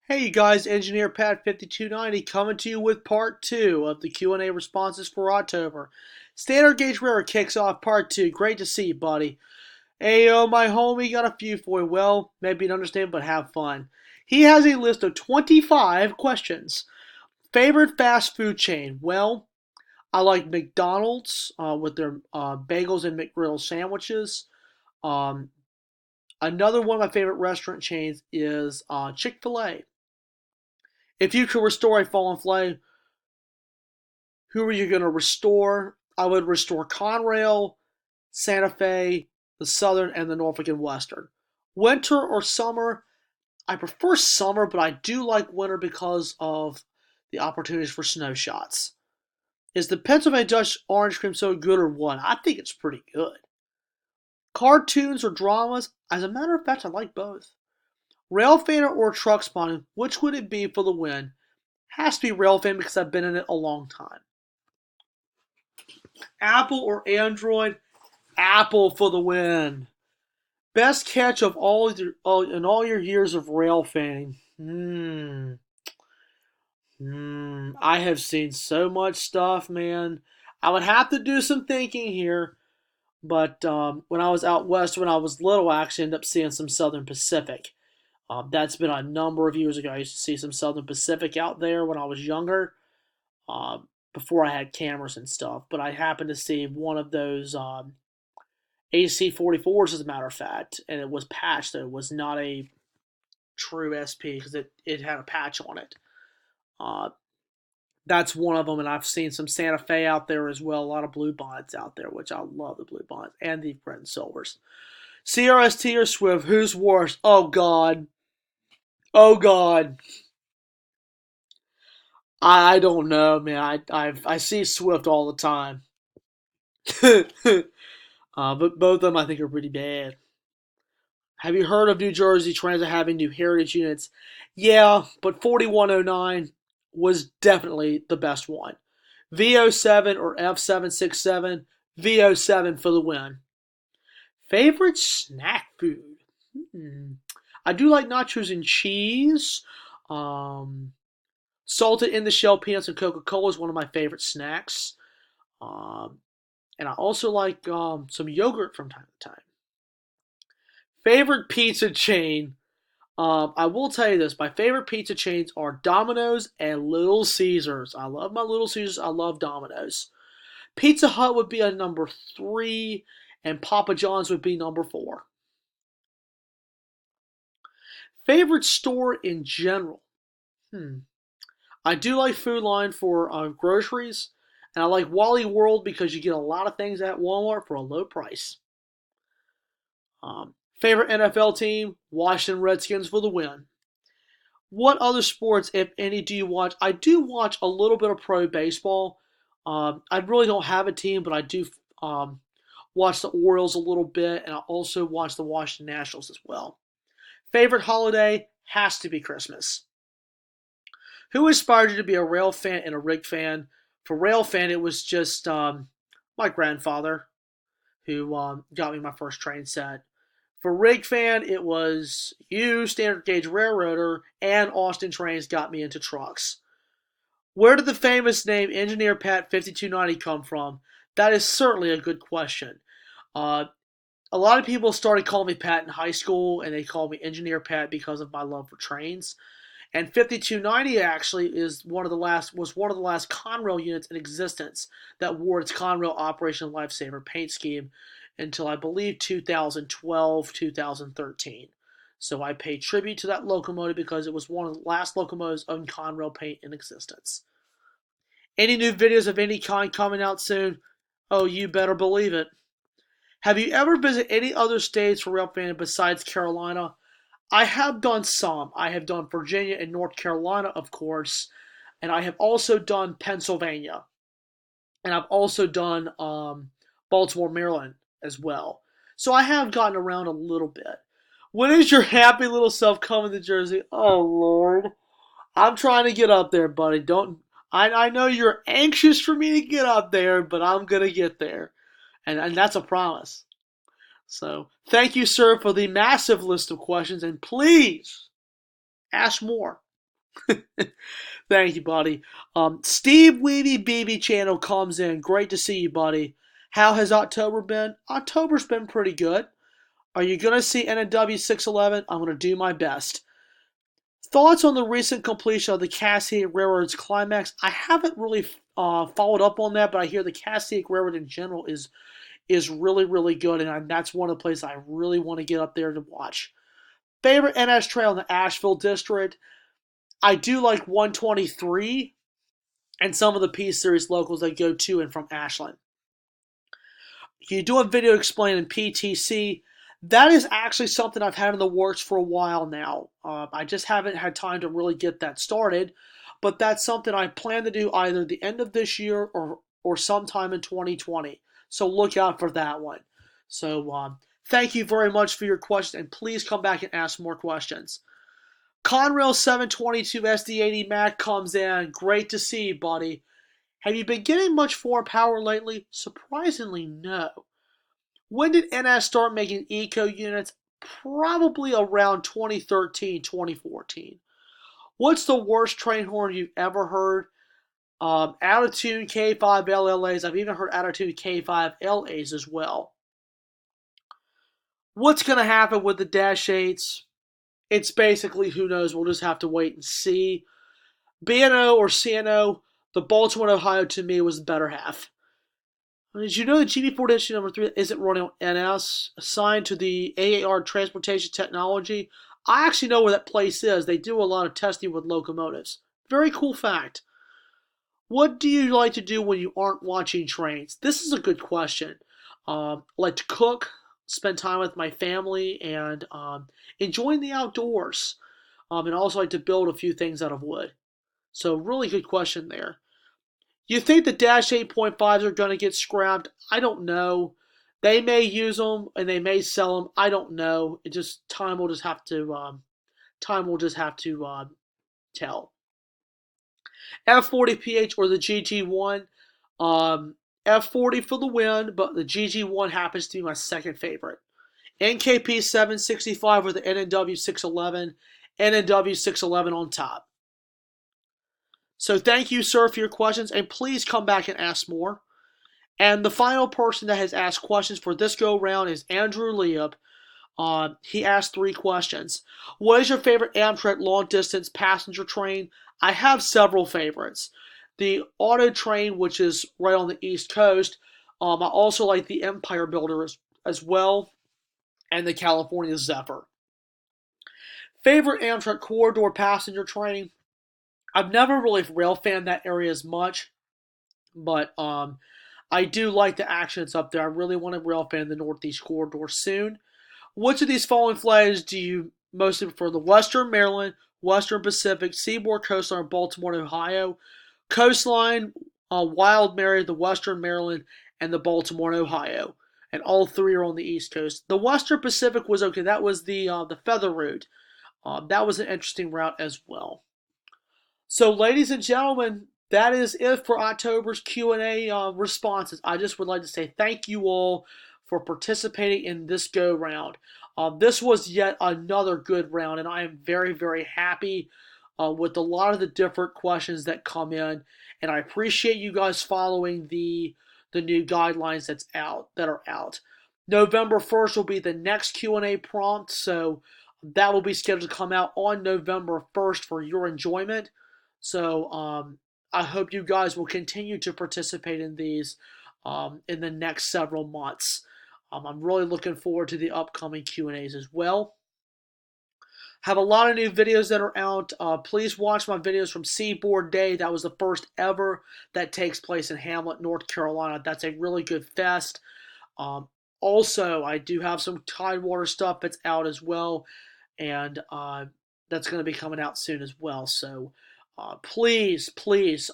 Hey you guys, Engineer Pat 5290 coming to you with part 2 of the Q&A responses for October. Standard Gauge Rarer kicks off part 2. Great to see you, buddy. Ayo, my homie, got a few for you. Well, maybe you don't understand, but have fun. He has a list of 25 questions. Favorite fast food chain? Well, I like McDonald's with their bagels and McGriddle sandwiches. Um, Another one of my favorite restaurant chains is Chick-fil-A. If you could restore a fallen flag, who are you going to restore? I would restore Conrail, Santa Fe, the Southern, and the Norfolk and Western. Winter or summer? I prefer summer, but I do like winter because of the opportunities for snow shots. Is the Pennsylvania Dutch orange cream soda good or what? I think it's pretty good. Cartoons or dramas? As a matter of fact, I like both. Railfan or truck spawning? Which would it be for the win? Has to be Railfan because I've been in it a long time. Apple or Android? Apple for the win. Best catch of in all your years of rail fanning. I have seen so much stuff, man. I would have to do some thinking here, but when I was out west, when I was little, I actually ended up seeing some Southern Pacific. That's been a number of years ago. I used to see some Southern Pacific out there when I was younger, uh, before I had cameras and stuff. But I happened to see one of those AC-44s, as a matter of fact, and it was patched. Though it was not a true SP because it had a patch on it. Uh, that's one of them, and I've seen some Santa Fe out there as well. A lot of blue bonnets out there, which I love the blue bonnets and the red and silvers. CRST or Swift, who's worse? Oh God, oh God. I don't know, man. I see Swift all the time, but both of them I think are pretty bad. Have you heard of New Jersey Transit having new heritage units? Yeah, but 4109 was definitely the best one. VO7 or F767, VO7 for the win. Favorite snack food? Hmm. I do like nachos and cheese. Um, Salted in the shell peanuts and Coca Cola is one of my favorite snacks. Um, and I also like some yogurt from time to time. Favorite pizza chain? I will tell you this: my favorite pizza chains are Domino's and Little Caesars. I love my Little Caesars. I love Domino's. Pizza Hut would be a number three, and Papa John's would be number four. Favorite store in general? Hmm. I do like Food Line for groceries, and I like Wally World because you get a lot of things at Walmart for a low price. Favorite NFL team? Washington Redskins for the win. What other sports, if any, do you watch? I do watch a little bit of pro baseball. I really don't have a team, but I do watch the Orioles a little bit, and I also watch the Washington Nationals as well. Favorite holiday has to be Christmas. Who inspired you to be a rail fan and a rig fan? For rail fan, it was just my grandfather who got me my first train set. For rig fan, it was you, standard gauge railroader, and Austin Trains got me into trucks. Where did the famous name Engineer Pat 5290 come from? That is certainly a good question. Uh, a lot of people started calling me Pat in high school, and they called me Engineer Pat because of my love for trains. And 5290 actually was one of the last Conrail units in existence that wore its Conrail Operation Lifesaver paint scheme until I believe 2012, 2013. So I pay tribute to that locomotive because it was one of the last locomotives of Conrail paint in existence. Any new videos of any kind coming out soon? Oh, you better believe it. Have you ever visited any other states for rail fan besides Carolina? I have done some. I have done Virginia and North Carolina, of course, and I have also done Pennsylvania, and I've also done Baltimore, Maryland as well. So I have gotten around a little bit. When is your happy little self coming to Jersey? Oh Lord, I'm trying to get up there, buddy. Don't I know you're anxious for me to get up there, but I'm gonna get there, and that's a promise. So thank you, sir, for the massive list of questions, and please ask more. Thank you, buddy. Steve Weeby BB channel comes in. Great to see you, buddy. How has October been? October's been pretty good. Are you going to see NNW 611? I'm going to do my best. Thoughts on the recent completion of the Castaic Railroad's climax? I haven't really followed up on that, but I hear the Castaic Railroad in general is really, really good, and that's one of the places I really want to get up there to watch. Favorite NS trail in the Asheville district? I do like 123 and some of the P Series locals that go to and from Ashland. You do a video explaining PTC. That is actually something I've had in the works for a while now. I just haven't had time to really get that started, but that's something I plan to do either the end of this year or sometime in 2020. So look out for that one. So thank you very much for your questions, and please come back and ask more questions. Conrail 722 SD80 Mac comes in. Great to see you, buddy. Have you been getting much foreign power lately? Surprisingly, no. When did NS start making eco units? Probably around 2013, 2014. What's the worst train horn you've ever heard? Out-of-tune K5 LLAs. I've even heard out-of-tune K5 LAs as well. What's going to happen with the Dash 8s? It's basically who knows. We'll just have to wait and see. B&O or CNO, the Baltimore, Ohio, to me, was the better half. Did you know the GB4 issue number 3 isn't running on NS, assigned to the AAR Transportation Technology? I actually know where that place is. They do a lot of testing with locomotives. Very cool fact. What do you like to do when you aren't watching trains? This is a good question. I like to cook, spend time with my family, and enjoying the outdoors. And also like to build a few things out of wood. So really good question there. You think the Dash 8.5s are going to get scrapped? I don't know. They may use them and they may sell them. I don't know. It just time will just have to tell. F40PH or the GG1. F40 for the win, but the GG1 happens to be my second favorite. NKP 765 or the NNW 611. NNW 611 on top. So thank you, sir, for your questions, and please come back and ask more. And the final person that has asked questions for this go round is Andrew Leop. He asked 3 questions. What is your favorite Amtrak long distance passenger train? I have several favorites. The Auto Train, which is right on the East Coast. I also like the Empire Builder as well, and the California Zephyr. Favorite Amtrak corridor passenger train? I've never really rail fanned that area as much, but I do like the action that's up there. I really want to rail fan the Northeast Corridor soon. Which of these following flags do you mostly prefer? The Western Maryland, Western Pacific, Seaboard Coastline, Baltimore, and Ohio. Coastline, Wild Mary, the Western Maryland, and the Baltimore, and Ohio. And all 3 are on the East Coast. The Western Pacific was okay. That was the Feather Route. That was an interesting route as well. So, ladies and gentlemen, that is it for October's Q&A responses. I just would like to say thank you all for participating in this go round. This was yet another good round, and I am very, very happy with a lot of the different questions that come in, and I appreciate you guys following the new guidelines that are out. November 1st will be the next Q&A prompt, so that will be scheduled to come out on November 1st for your enjoyment. So I hope you guys will continue to participate in these in the next several months. I'm really looking forward to the upcoming Q&As as well. Have a lot of new videos that are out. Please watch my videos from Seaboard Day. That was the first ever that takes place in Hamlet, North Carolina. That's a really good fest. Also, I do have some Tidewater stuff that's out as well, and that's going to be coming out soon as well. So please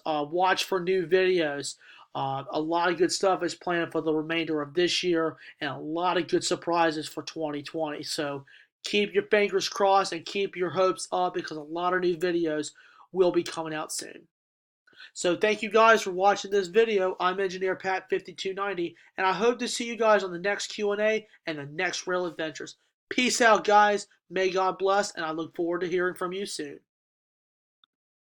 watch for new videos. A lot of good stuff is planned for the remainder of this year, and a lot of good surprises for 2020. So keep your fingers crossed and keep your hopes up, because a lot of new videos will be coming out soon. So thank you guys for watching this video. I'm Engineer Pat 5290, and I hope to see you guys on the next Q&A and the next Rail Adventures. Peace out, guys. May God bless, and I look forward to hearing from you soon.